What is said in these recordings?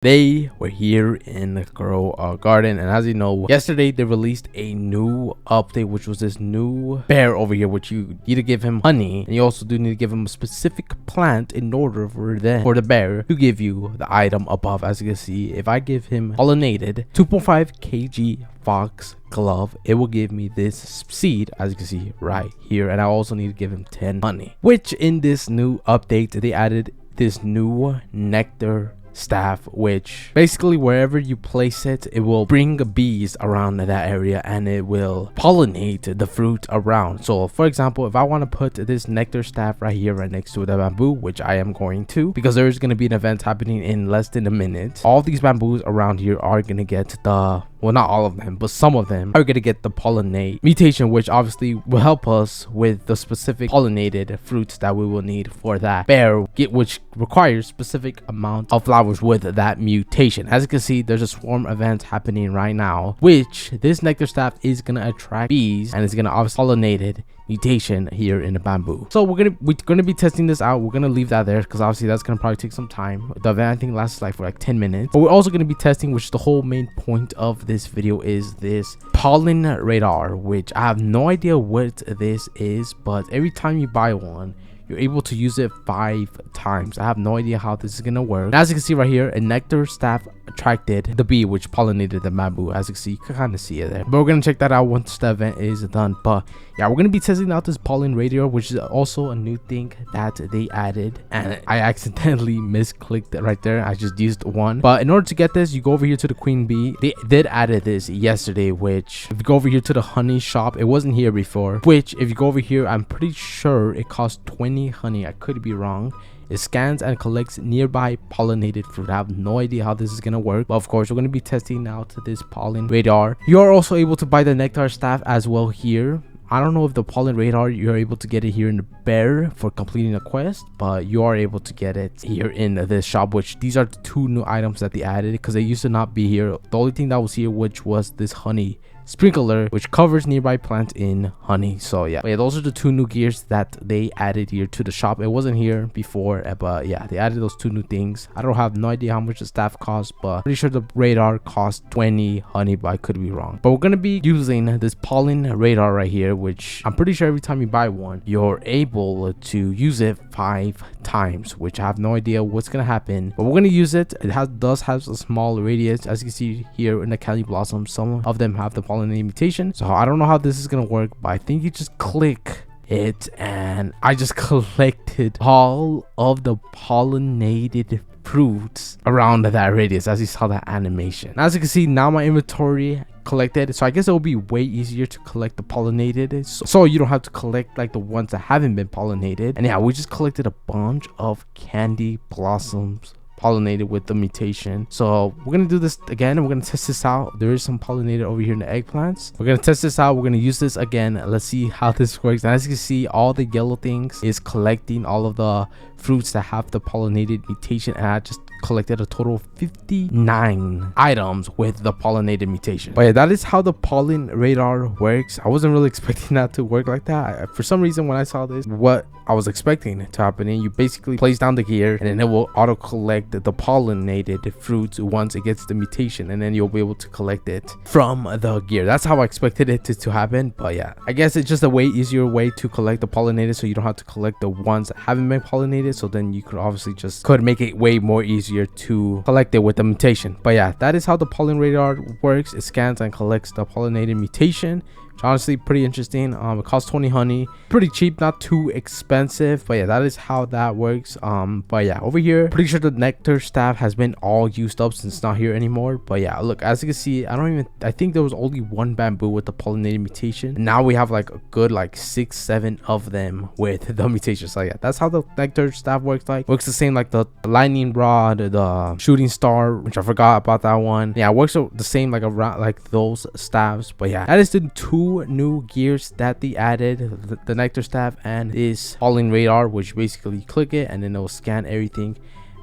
They were here in the grow garden, and as you know, yesterday they released a new update, which was this new bear over here, which you need to give him honey, and you also do need to give him a specific plant in order for the bear to give you the item above. As you can see, if I give him pollinated 2.5 kg fox glove, it will give me this seed, as you can see right here, and I also need to give him 10 honey, which in this new update they added this new nectar staff, which basically wherever you place it, it will bring bees around that area and it will pollinate the fruit around. So for example, if I want to put this nectar staff right here right next to the bamboo, which I am going to, because there is going to be an event happening in less than a minute, all these bamboos around here are going to get the, well, not all of them, but some of them are going to get the pollinate mutation, which obviously will help us with the specific pollinated fruits that we will need for that bear, which requires specific amount of flowers with that mutation. As you can see, there's a swarm event happening right now, which this nectar staff is going to attract bees and it's going to obviously pollinated mutation here in the bamboo. So we're gonna be testing this out. We're gonna leave that there because obviously that's gonna probably take some time. The event I think lasts like for like 10 minutes, but we're also gonna be testing, which the whole main point of this video is this pollen radar, which I have no idea what this is, but every time you buy one, you're able to use it 5 times. I have no idea how this is gonna work. And as you can see right here, a nectar staff attracted the bee, which pollinated the bamboo. As you can see, you can kind of see it there, but we're gonna check that out once the event is done. But yeah, we're gonna be testing out this pollen radar, which is also a new thing that they added, and I accidentally misclicked it right there. I just used one, but in order to get this, you go over here to the queen bee. They did added this yesterday, which if you go over here to the honey shop, it wasn't here before, which if you go over here, I'm pretty sure it costs 20 honey. I could be wrong. It scans and collects nearby pollinated fruit. I have no idea how this is gonna work, but of course we're gonna be testing out this pollen radar. You are also able to buy the nectar staff as well here. I don't know if the pollen radar, you're able to get it here in the bear for completing a quest, but you are able to get it here in this shop, which these are the 2 new items that they added because they used to not be here. The only thing that was here, which was this honey sprinkler, which covers nearby plants in honey. So yeah, those are the 2 new gears that they added here to the shop. It wasn't here before, but yeah, they added those 2 new things. I don't have no idea how much the staff costs, but pretty sure the radar costs 20 honey, but I could be wrong. But we're gonna be using this pollen radar right here, which I'm pretty sure every time you buy one, you're able to use it 5 times, which I have no idea what's gonna happen, but we're gonna use it. It does have a small radius, as you can see here in the candy blossom. Some of them have the pollen mutation, so I don't know how this is gonna work, but I think you just click it and I just collected all of the pollinated fruits around that radius, as you saw that animation. As you can see, now my inventory collected, so I guess it will be way easier to collect the pollinated, so you don't have to collect like the ones that haven't been pollinated. And yeah, we just collected a bunch of candy blossoms pollinated with the mutation. So we're gonna do this again and we're gonna test this out. There is some pollinated over here in the eggplants. We're gonna test this out. We're gonna use this again. Let's see how this works. And as you can see, all the yellow things is collecting all of the fruits that have the pollinated mutation, and I just collected a total of 59 items with the pollinated mutation. But yeah, that is how the pollen radar works. I wasn't really expecting that to work like that. For some reason, when I saw this, what I was expecting to happen, and you basically place down the gear and then it will auto collect the pollinated fruits once it gets the mutation, and then you'll be able to collect it from the gear. That's how I expected it to happen. But yeah, I guess it's just a way easier way to collect the pollinated, so you don't have to collect the ones that haven't been pollinated. So then you could obviously just make it way more easier to collect it with the mutation. But yeah, that is how the pollen radar works. It scans and collects the pollinated mutation, which honestly pretty interesting. It costs 20 honey, pretty cheap, not too expensive. But yeah, that is how that works. But yeah, over here, pretty sure the nectar staff has been all used up since it's not here anymore. But yeah, look, as you can see, I think there was only 1 bamboo with the pollinated mutation, and now we have like a good like 6-7 of them with the mutation. So yeah, that's how the nectar staff works the same like the lightning rod, the shooting star, which I forgot about that one. Yeah, it works the same like around like those staffs. But yeah, that is the 2 new gears that they added, the nectar staff and this pollen radar, which basically you click it and then it will scan everything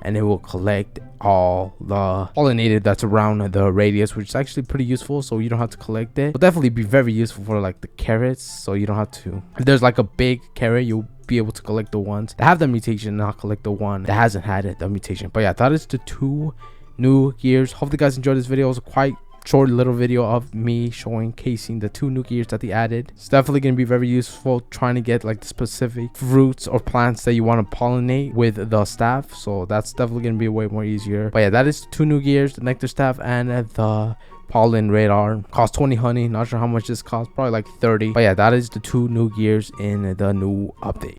and it will collect all the pollinated that's around the radius, which is actually pretty useful. So you don't have to collect it. It'll definitely be very useful for like the carrots, so you don't have to, if there's like a big carrot, you'll be able to collect the ones that have the mutation, not collect the one that hasn't had it, the mutation. But yeah, that is the 2 new gears. Hopefully you guys enjoyed this video. It was quite short little video of me showcasing the 2 new gears that they added. It's definitely going to be very useful trying to get like the specific fruits or plants that you want to pollinate with the staff, so that's definitely going to be way more easier. But yeah, that is 2 new gears, the nectar staff and the pollen radar. Cost 20 honey, not sure how much this costs, probably like 30. But yeah, that is the 2 new gears in the new update.